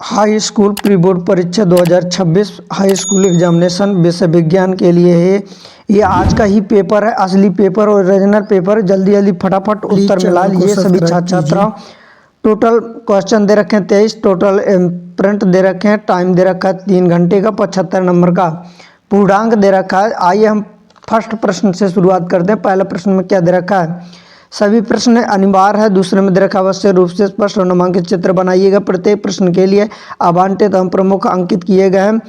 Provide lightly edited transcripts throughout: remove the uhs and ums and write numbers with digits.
High school pre board परीक्षा 2026 high school examination विषय विज्ञान के लिए है। ये आज का ही पेपर है, असली पेपर और ओरिजिनल पेपर। जल्दी जल्दी फटाफट उत्तर मिला लीजिए सभी छात्र छात्राओं। टोटल क्वेश्चन दे रखे हैं 23, टोटल प्रिंट दे रखे हैं, टाइम दे रखा है 3 घंटे का, 75 नंबर का पूर्णांक दे रखा है। आइए हम फर्स्ट प्रश्न से शुरुआत करते हैं। पहला प्रश्न में क्या दे रखा है? सभी प्रश्न अनिवार्य है। दूसरे में दे रखा आवश्यक रूप से स्पष्ट और नामांकित चित्र बनाइएगा। प्रत्येक प्रश्न के लिए आवंटित एवं प्रमुख अंकित किए गए हैं।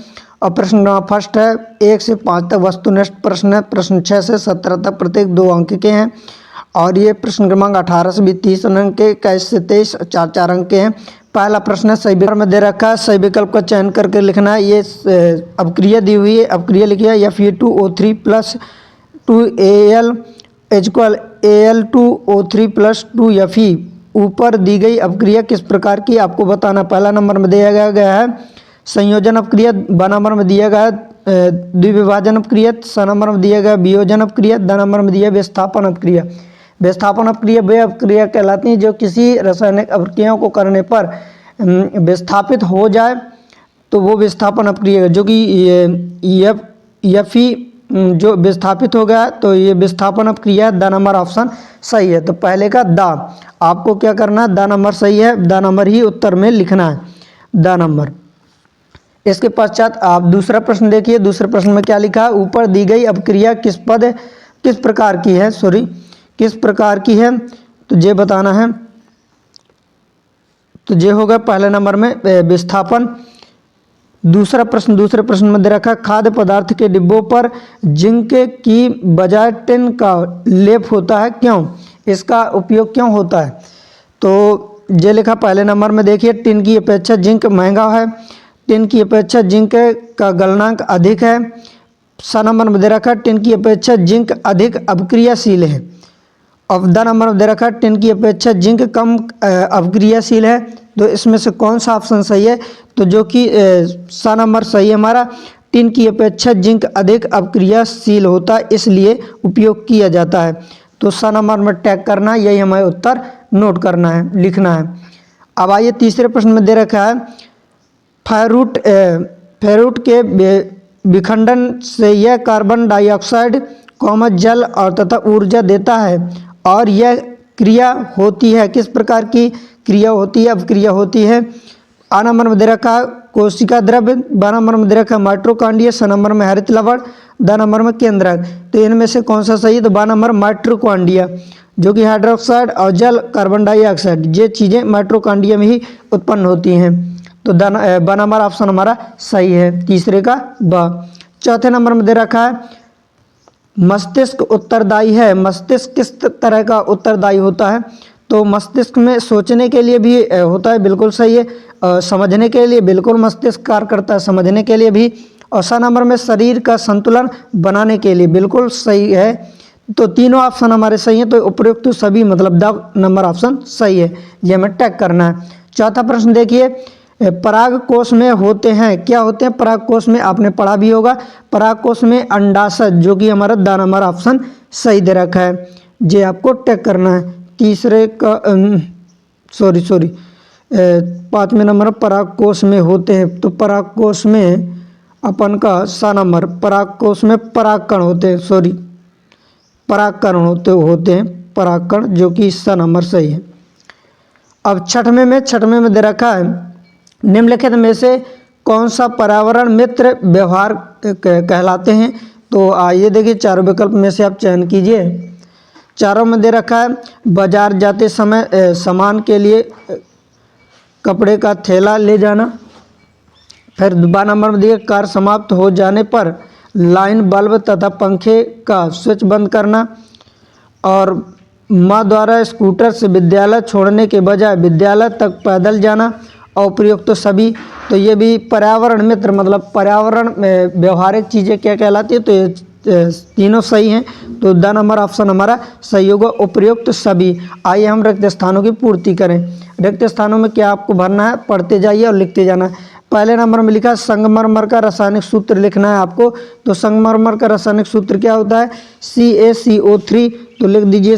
और प्रश्न नंबर फर्स्ट है 1 से 5 तक वस्तुनिष्ठ प्रश्न है। प्रश्न 6 से 17 तक प्रत्येक 2 अंक के हैं। और ये प्रश्न क्रमांक 18 से 30 अंक के, 21 से 23 4 अंक के हैं। पहला प्रश्न है सही विकल्प में दे रखा है, सही विकल्प का चयन करके लिखना है। ये अपक्रिया दी हुई है, अपक्रिया लिखिए Fe2O3 + 2Al = Al2O3 + 2Fe। ऊपर दी गई अपक्रिया किस प्रकार की आपको बताना। पहला नंबर में दिया गया है संयोजन अपक्रिया, ब नंबर में दिया गया है द्विविभाजन अपक्रिया, स नंबर में दिया गया वियोजन अपक्रिया, द नंबर में दिया विस्थापन अपक्रिया। विस्थापन अपक्रिया वे अपक्रिया कहलाती हैं जो किसी रासायनिक अपक्रियाओं को करने पर विस्थापित हो जाए तो वो विस्थापन अपक्रिया, जो कि Fe जो विस्थापित हो गया तो ये विस्थापन अपक्रिया। द नंबर ऑप्शन सही है। तो पहले का द आपको क्या करना है, द नंबर सही है, द नंबर ही उत्तर में लिखना है, द नंबर। इसके पश्चात आप दूसरा प्रश्न देखिए। दूसरे प्रश्न में क्या लिखा है, ऊपर दी गई अपक्रिया किस प्रकार की है, किस प्रकार की है, तो ये बताना है। तो ये होगा पहले नंबर में विस्थापन। दूसरे प्रश्न में दे रखा खाद्य पदार्थ के डिब्बों पर जिंक की बजाय टिन का लेप होता है, क्यों? इसका उपयोग क्यों होता है? तो ये लिखा पहले नंबर में देखिए, टिन की अपेक्षा जिंक महंगा है, टिन की अपेक्षा जिंक का गलनांक अधिक है। स नंबर में दे रखा टिन की अपेक्षा जिंक अधिक अपक्रियाशील है। अब द नंबर में दे रखा टिन की अपेक्षा जिंक कम अपक्रियाशील है। तो इसमें से कौन सा ऑप्शन सही है? तो जो कि स नंबर सही है हमारा, टिन की अपेक्षा जिंक अधिक अपक्रियाशील होता है इसलिए उपयोग किया जाता है। तो स नंबर में टैग करना है, यही हमें उत्तर नोट करना है, लिखना है। अब आइए तीसरे प्रश्न में दे रखा है फेरूट के विखंडन से यह कार्बन डाइऑक्साइड जल और तथा ऊर्जा देता है और यह क्रिया होती है, किस प्रकार की क्रिया होती है, अपक्रिया होती है। आ नंबर में दे रखा कोशिका द्रव्य, ब नंबर में दे रखा माइटोकॉन्ड्रिया, स नंबर में हरित लवण, द नंबर में केंद्रक। तो इनमें से कौन सा सही है? तो ब नंबर माइटोकॉन्ड्रिया, जो कि हाइड्रोक्साइड और जल कार्बन डाइऑक्साइड ये चीज़ें माइटोकॉन्ड्रिया में ही उत्पन्न होती हैं। तो ब नंबर ऑप्शन हमारा सही है, तीसरे का ब। चौथे नंबर में दे रखा है मस्तिष्क उत्तरदायी है। मस्तिष्क किस तरह का उत्तरदायी होता है? तो मस्तिष्क में सोचने के लिए भी होता है, बिल्कुल सही है। समझने के लिए बिल्कुल मस्तिष्क कार्य करता है, समझने के लिए भी। और स नंबर में शरीर का संतुलन बनाने के लिए, बिल्कुल सही है। तो तीनों ऑप्शन हमारे सही हैं। तो उपयुक्त तो सभी मतलब द नंबर ऑप्शन सही है, ये हमें टैग करना है। चौथा प्रश्न देखिए, पराग कोश में होते हैं, क्या होते हैं पराग कोश में? आपने पढ़ा भी होगा। पराग कोश में अंडाशय, जो कि हमारा द नंबर ऑप्शन सही दे रखा है, ये आपको टैग करना है। तीसरे का पाँचवें नंबर पराग कोश में होते हैं, तो पराग कोश में अपन का स नंबर, पराग कोश में परागकण होते हैं, परागकण होते हैं परागकण, जो कि स नंबर सही है। अब छठवें में दे रखा है निम्नलिखित में से कौन सा पर्यावरण मित्र व्यवहार कहलाते हैं? तो आइए देखिए, चारों विकल्प में से आप चयन कीजिए। चारों में दे रखा है बाजार जाते समय सामान के लिए कपड़े का थैला ले जाना। फिर ब नंबर में दिए कार्य समाप्त हो जाने पर लाइन बल्ब तथा पंखे का स्विच बंद करना। और माँ द्वारा स्कूटर से विद्यालय छोड़ने के बजाय विद्यालय तक पैदल जाना। और प्रयोग तो सभी, तो ये भी पर्यावरण मित्र मतलब पर्यावरण में व्यवहारिक चीज़ें क्या कहलाती है? तो ये तीनों सही हैं। तो द नंबर ऑप्शन हमारा सही होगा, उपयुक्त सभी। आइए हम रिक्त स्थानों की पूर्ति करें। रिक्त स्थानों में क्या आपको भरना है, पढ़ते जाइए और लिखते जाना। पहले नंबर में लिखा संगमरमर का रासायनिक सूत्र लिखना है आपको। तो संगमरमर का रासायनिक सूत्र क्या होता है? CaCO3, तो लिख दीजिए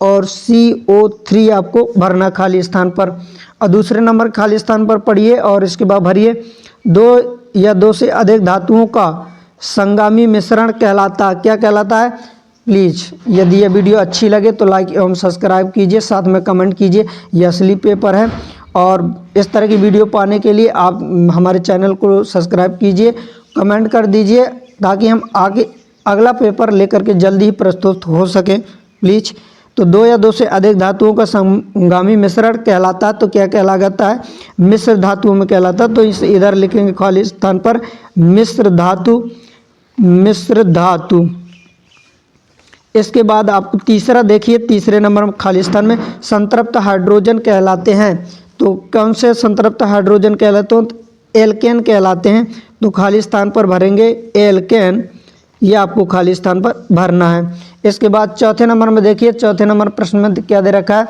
और CO3 आपको भरना खाली स्थान पर। और दूसरे नंबर खाली स्थान पर पढ़िए और इसके बाद भरिए। दो या दो से अधिक धातुओं का संगामी मिश्रण कहलाता, क्या कहलाता है? प्लीज़ यदि यह वीडियो अच्छी लगे तो लाइक एवं सब्सक्राइब कीजिए, साथ में कमेंट कीजिए यह असली पेपर है। और इस तरह की वीडियो पाने के लिए आप हमारे चैनल को सब्सक्राइब कीजिए, कमेंट कर दीजिए, ताकि हम आगे अगला पेपर लेकर के जल्दी ही प्रस्तुत हो सके प्लीज़। तो दो या दो से अधिक धातुओं का संगामी मिश्रण कहलाता है, तो क्या कहलाता है? मिश्र धातुओं में कहलाता है। तो इस इधर लिखेंगे खाली स्थान पर मिश्र धातु, मिश्र धातु। इसके बाद आप तीसरा देखिए, तीसरे नंबर खाली स्थान में संतृप्त हाइड्रोजन कहलाते हैं। तो कौन से संतृप्त हाइड्रोजन कहलाते हैं? एल्केन कहलाते हैं। तो खाली स्थान पर भरेंगे एल्केन, ये आपको खाली स्थान पर भरना है। इसके बाद चौथे नंबर में देखिए, चौथे नंबर प्रश्न में क्या दे रखा है?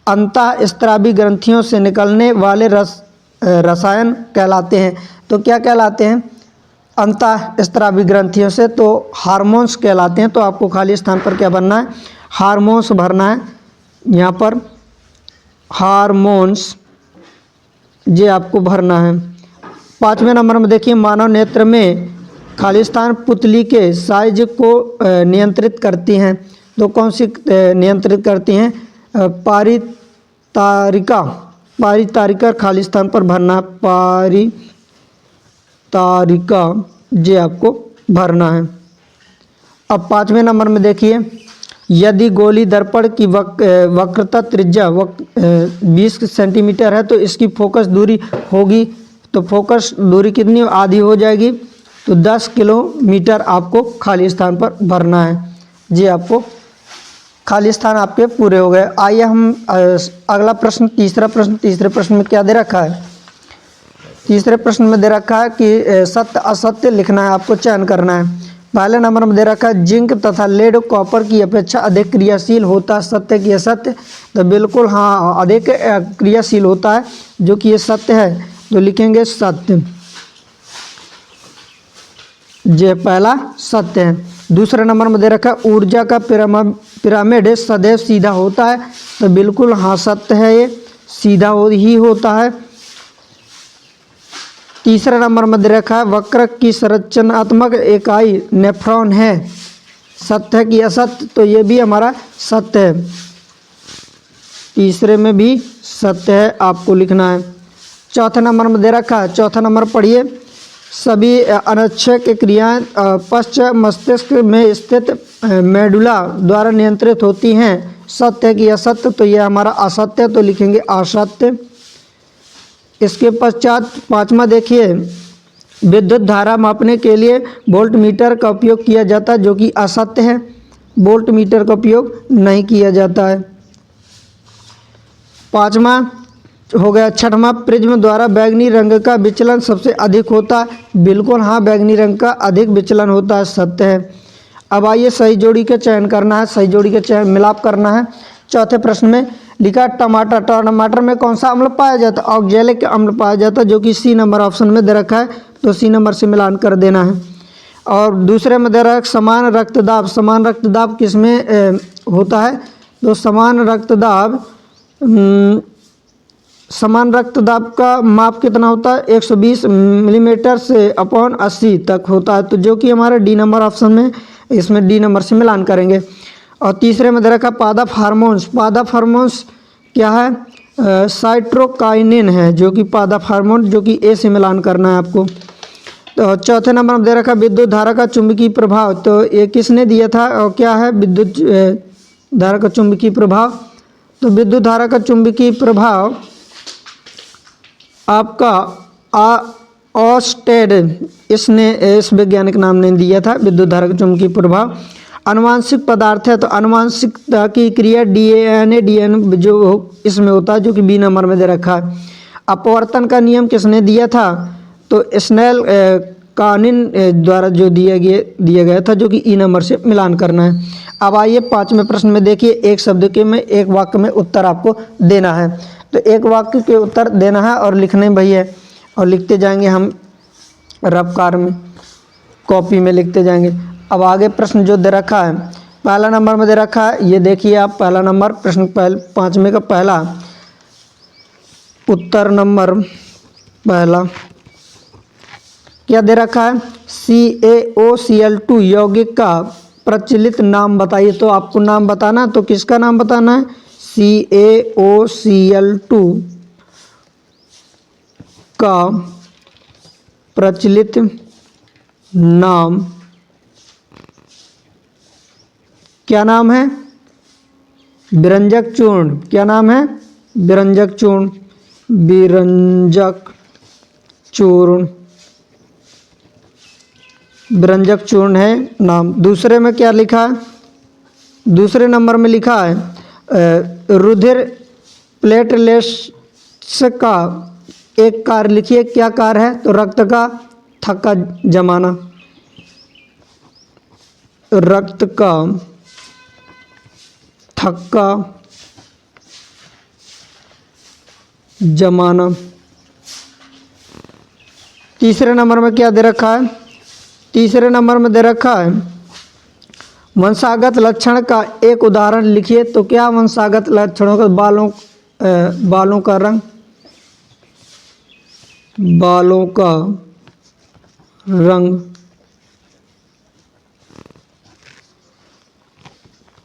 अंतःस्रावी ग्रंथियों से निकलने वाले रसायन कहलाते हैं। तो क्या कहलाते हैं? अंतःस्रावी ग्रंथियों से, तो हार्मोन्स कहलाते हैं। तो आपको खाली स्थान पर क्या भरना है? हार्मोन्स भरना है। यहाँ पर हार्मोन्स ये आपको भरना है। पाँचवें नंबर में देखिए, मानव नेत्र में खाली स्थान पुतली के साइज को नियंत्रित करती हैं। तो कौन सी नियंत्रित करती हैं? पारितारिका, पारितारिका खाली स्थान पर भरना है। पारितारिका ये आपको भरना है। अब पाँचवें नंबर में देखिए, यदि गोली दर्पण की वक्रता त्रिज्या 20 सेंटीमीटर है तो इसकी फोकस दूरी होगी, तो फोकस दूरी कितनी आधी हो जाएगी? तो 10 किलोमीटर आपको खाली स्थान पर भरना है। जी आपको खाली स्थान आपके पूरे हो गए। आइए हम अगला प्रश्न, तीसरा प्रश्न। तीसरे प्रश्न में क्या दे रखा है? तीसरे प्रश्न में दे रखा है कि सत्य असत्य लिखना है, आपको चयन करना है। पहले नंबर में दे रखा है जिंक तथा लेड कॉपर की अपेक्षा अधिक क्रियाशील होता है, सत्य कि असत्य? तो बिल्कुल हाँ, अधिक क्रियाशील होता है, जो कि ये सत्य है। तो लिखेंगे सत्य, ये पहला सत्य है। दूसरे नंबर में दे रखा है ऊर्जा का पिरामिड सदैव सीधा होता है। तो बिल्कुल हाँ, सत्य है, ये सीधा ही होता है। तीसरा नंबर में दे रखा है वक्र की संरचनात्मक इकाई नेफ्रॉन है, सत्य है कि असत्य? तो ये भी हमारा सत्य है, तीसरे में भी सत्य है, आपको लिखना है। चौथे नंबर में दे रखा है, चौथा नंबर पढ़िए, सभी अनच्छेक क्रियाएं पश्च मस्तिष्क में स्थित मेडुला द्वारा नियंत्रित होती हैं, सत्य है कि असत्य? तो यह हमारा असत्य, तो लिखेंगे असत्य। इसके पश्चात पाँचवा देखिए, विद्युत धारा मापने के लिए वोल्ट मीटर का उपयोग किया जाता है, जो कि असत्य है, वोल्ट मीटर का उपयोग नहीं किया जाता है। पाँचवा हो गया। छठवां, प्रिज्म द्वारा बैंगनी रंग का विचलन सबसे अधिक होता है, बिल्कुल हाँ, बैंगनी रंग का अधिक विचलन होता है, सत्य है। अब आइए सही जोड़ी का चयन करना है, सही जोड़ी का चयन मिलाप करना है। चौथे प्रश्न में लिखा टमाटर, टमाटर में कौन सा अम्ल पाया जाता है? ऑक्जेलिक अम्ल पाया जाता है, जो कि सी नंबर ऑप्शन में दे रखा है। तो सी नंबर से मिलान कर देना है। और दूसरे में दे रखा है समान रक्तदाब, समान रक्तदाब किस में होता है? तो समान रक्तदाब का माप कितना होता है? 120 मिलीमीटर से अपॉन 80 तक होता है, तो जो कि हमारे डी नंबर ऑप्शन में, इसमें डी नंबर से मिलान करेंगे। और तीसरे में दे रखा पादप हार्मोन्स, पादप हार्मोन्स क्या है? साइटोकाइनिन है, जो कि पादप हार्मोन, जो कि ए से मिलान करना है आपको। तो चौथे नंबर में दे रखा विद्युत धारा का चुंबकीय प्रभाव, तो ये किसने दिया था और क्या है विद्युत धारा का चुंबकीय प्रभाव? तो विद्युत धारा का चुंबकीय प्रभाव आपका ऑस्टेड, इसने, इस वैज्ञानिक नाम ने दिया था विद्युत धारा का चुंबकीय प्रभाव। अनुवांशिक पदार्थ है, तो अनुवांशिकता की क्रिया DNA जो इसमें होता है, जो कि बी नंबर में दे रखा है। अपवर्तन का नियम किसने दिया था? तो स्नेल कानून द्वारा जो दिया गया था, जो कि ई नंबर से मिलान करना है। अब आइए पाँचवें प्रश्न में देखिए, एक शब्द के में एक वाक्य में उत्तर आपको देना है। तो एक वाक्य के उत्तर देना है और लिखने भाई है, और लिखते जाएंगे हम रफ्कार में, कॉपी में लिखते जाएंगे। अब आगे प्रश्न जो दे रखा है, पहला नंबर में दे रखा है, ये देखिए आप पहला नंबर प्रश्न पाँचवें का पहला उत्तर नंबर पहला क्या दे रखा है, CaOCl2 यौगिक का प्रचलित नाम बताइए। तो आपको नाम बताना, तो किसका नाम बताना है, CaOCl2 का प्रचलित नाम क्या नाम है, विरंजक चूर्ण। क्या नाम है, विरंजक चूर्ण, विरंजक चूर्ण, विरंजक चूर्ण है नाम। दूसरे में क्या लिखा है, दूसरे नंबर में लिखा है रुधिर प्लेटलेट्स का एक कार्य लिखिए। क्या कार्य है, तो रक्त का थक्का जमाना, रक्त का थक्का जमाना। तीसरे नंबर में क्या दे रखा है, तीसरे नंबर में दे रखा है वंशागत लक्षण का एक उदाहरण लिखिए। तो क्या वंशागत लक्षणों का, बालों का रंग, बालों का रंग।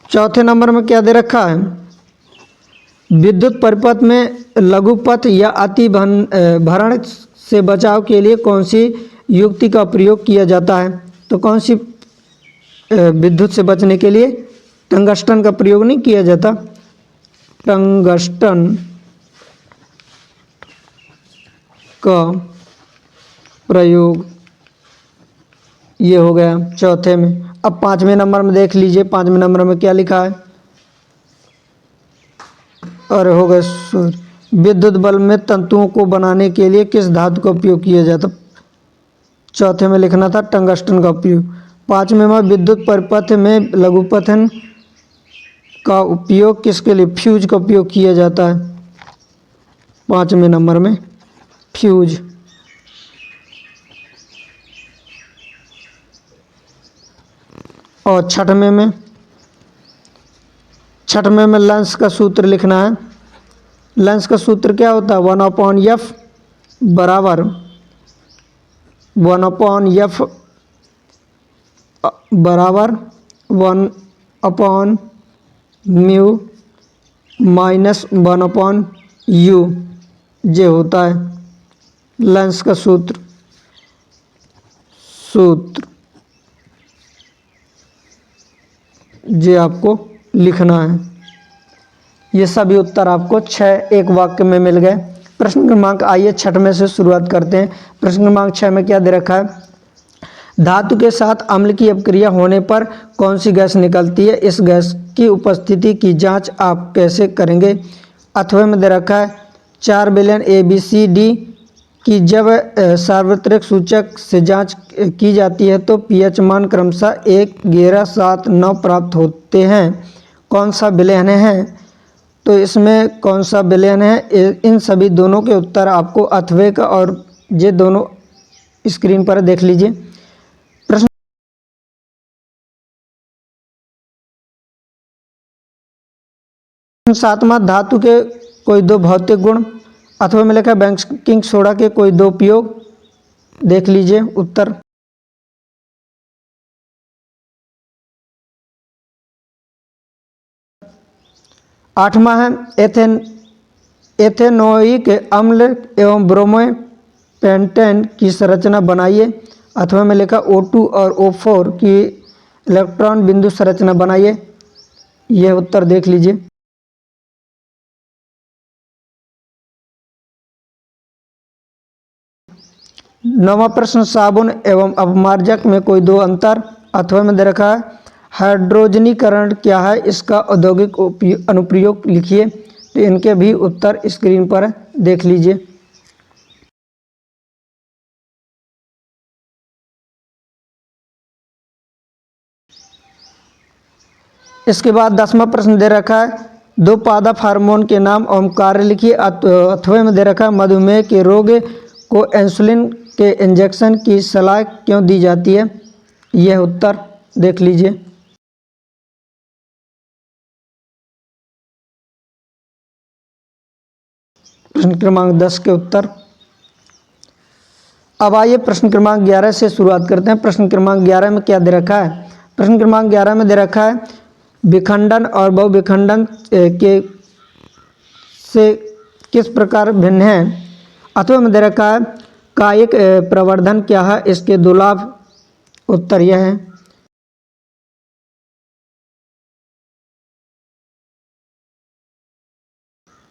चौथे नंबर में क्या दे रखा है, विद्युत परिपथ में लघुपथ या अति भरण से बचाव के लिए कौन सी युक्ति का प्रयोग किया जाता है। तो कौन सी विद्युत से बचने के लिए टंगस्टन का प्रयोग नहीं किया जाता, टंगस्टन का प्रयोग, ये हो गया चौथे में। अब पाँचवें नंबर में देख लीजिए, पाँचवें नंबर में क्या लिखा है, और हो गया सूर्य। विद्युत बल्ब में तंतुओं को बनाने के लिए किस धातु का उपयोग किया जाता, चौथे में लिखना था टंगस्टन का उपयोग। पाँचवें में विद्युत परिपथ में लघुपथन का उपयोग किसके लिए, फ्यूज का उपयोग किया जाता है, पाँचवें नंबर में फ्यूज। और छठवें में लेंस का सूत्र लिखना है। लेंस का सूत्र क्या होता है, 1/f बराबर 1/f बराबर 1/μ माइनस 1/u, ये होता है लेंस का सूत्र। ये आपको लिखना है। ये सभी उत्तर आपको 6 एक वाक्य में मिल गए। प्रश्न क्रमांक, आइए छठवें से शुरुआत करते हैं। प्रश्न क्रमांक 6 में क्या दे रखा है, धातु के साथ अम्ल की अपक्रिया होने पर कौन सी गैस निकलती है, इस गैस की उपस्थिति की जांच आप कैसे करेंगे। अथवा में दे रखा है 4 विलयन ABCD की जब सार्वत्रिक सूचक से जांच की जाती है तो pH मान क्रमशः 1, 11, 7, 9 प्राप्त होते हैं। कौन सा विलयन है, तो इसमें कौन सा विलयन है, इन सभी दोनों के उत्तर आपको अथवे का, और ये दोनों स्क्रीन पर देख लीजिए। प्रश्न 7वां, धातु के कोई दो भौतिक गुण। अथवा में लिखा बेकिंग सोडा के कोई दो उपयोग, देख लीजिए उत्तर। आठवां है एथेनोइक अम्ल एवं ब्रोमो पेंटेन की संरचना बनाइए। अथवा में लिखा O2 और O4 की इलेक्ट्रॉन बिंदु संरचना बनाइए। यह उत्तर देख लीजिए। नौवां प्रश्न, साबुन एवं अपमार्जक में कोई दो अंतर। अथवा में दे रखा है हाइड्रोजनीकरण क्या है, इसका औद्योगिक अनुप्रयोग लिखिए। तो इनके भी उत्तर स्क्रीन पर देख लीजिए। इसके बाद 10वां प्रश्न दे रखा है दो पादप हार्मोन के नाम एवं कार्य लिखिए। अथवा में दे रखा है मधुमेह के रोग को इंसुलिन के इंजेक्शन की सलाह क्यों दी जाती है। यह उत्तर देख लीजिए। प्रश्न क्रमांक 10 के उत्तर। अब आइए प्रश्न क्रमांक 11 से शुरुआत करते हैं। प्रश्न क्रमांक 11 में क्या दे रखा है? प्रश्न क्रमांक 11 में दे रखा है विखंडन और बहुविखंडन के से किस प्रकार भिन्न है। अथवा में दे रखा है कायिक प्रवर्धन क्या है, इसके दो लाभ। उत्तर यह है।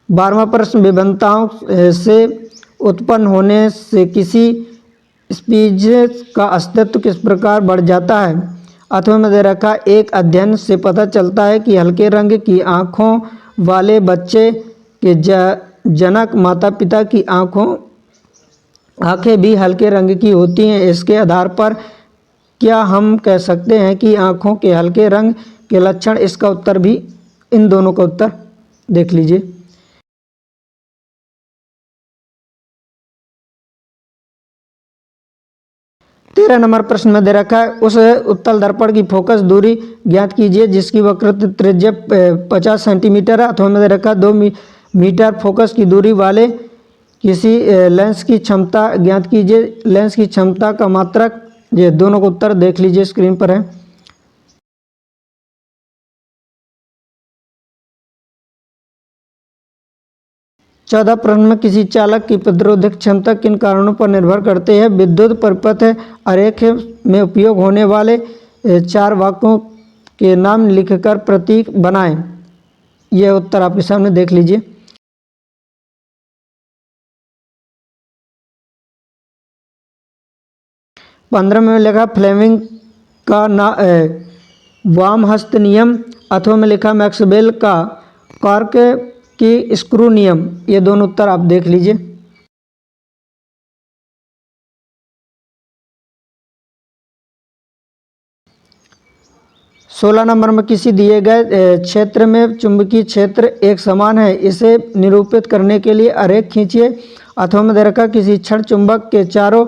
बारहवां प्रश्न विभिन्नताओं से उत्पन्न होने से किसी स्पीशीज का अस्तित्व किस प्रकार बढ़ जाता है। अथवा में दे रखा एक अध्ययन से पता चलता है कि हल्के रंग की आँखों वाले बच्चे के जनक माता पिता की आँखें भी हल्के रंग की होती हैं। इसके आधार पर क्या हम कह सकते हैं कि आँखों के हल्के रंग के लक्षण। इसका उत्तर भी, इन दोनों का उत्तर देख लीजिए। तेरह नंबर प्रश्न में दे रखा है उस उत्तल दर्पण की फोकस दूरी ज्ञात कीजिए जिसकी वक्रता त्रिज्या 50 सेंटीमीटर है। अथवा में दे रखा 2 मीटर फोकस की दूरी वाले किसी लेंस की क्षमता ज्ञात कीजिए। लेंस की क्षमता का मात्रक। ये दोनों को उत्तर देख लीजिए, स्क्रीन पर है। चौदह प्रश्न में किसी चालक की प्रतिरोधक क्षमता किन कारणों पर निर्भर करते हैं। विद्युत परिपथ आरेख में उपयोग होने वाले 4 वाक्यों के नाम लिखकर प्रतीक बनाएं। यह उत्तर आपके सामने देख लीजिए। पंद्रह में लिखा फ्लेमिंग का वाम हस्त नियम। अथवा में लिखा मैक्सवेल का कॉर्क की स्क्रू नियम। ये दोनों उत्तर आप देख लीजिए। सोलह नंबर में किसी दिए गए क्षेत्र में चुंबकीय क्षेत्र एक समान है, इसे निरूपित करने के लिए आरेख खींचिए। अथवा में दे रखा किसी क्षण चुंबक के चारों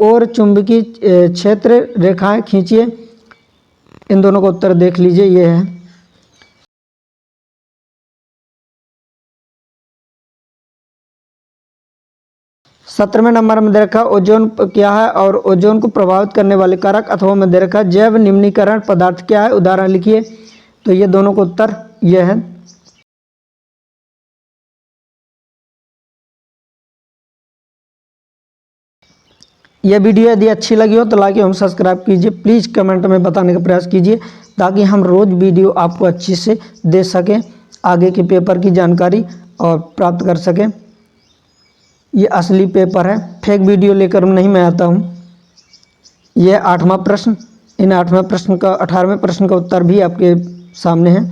ओर चुंबकीय क्षेत्र रेखाएं खींचिए। इन दोनों का उत्तर देख लीजिए, ये है। सत्रहवें नंबर में दे रखा ओजोन क्या है और ओजोन को प्रभावित करने वाले कारक। अथवा में दे रखा जैव निम्नीकरण पदार्थ क्या है, उदाहरण लिखिए। तो ये दोनों का उत्तर यह है। यह वीडियो यदि अच्छी लगी हो तो लाइक एवं सब्सक्राइब कीजिए। प्लीज़ कमेंट में बताने का प्रयास कीजिए ताकि हम रोज़ वीडियो आपको अच्छी से दे सकें, आगे के पेपर की जानकारी और प्राप्त कर सकें। ये असली पेपर है, फेक वीडियो लेकर नहीं मैं आता हूँ। यह 8वां प्रश्न। इन 8वें प्रश्न का 18वें प्रश्न का उत्तर भी आपके सामने है।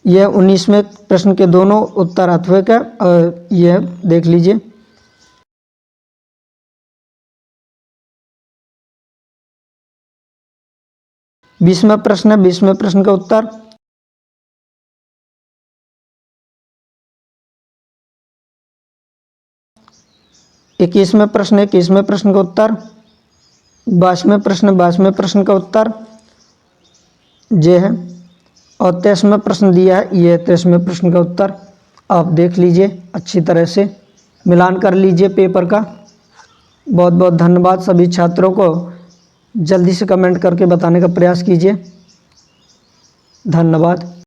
यह 19वें प्रश्न के दोनों उत्तर अथवा का, यह देख लीजिए। बीसवें प्रश्न है, 20वें प्रश्न का उत्तर। इक्कीसवें प्रश्न है, 21वें प्रश्न का उत्तर। 22वें प्रश्न, 22वें प्रश्न का उत्तर ये है। और 23वें प्रश्न दिया है, ये 23वें प्रश्न का उत्तर आप देख लीजिए, अच्छी तरह से मिलान कर लीजिए पेपर का। बहुत बहुत धन्यवाद। सभी छात्रों को जल्दी से कमेंट करके बताने का प्रयास कीजिए। धन्यवाद।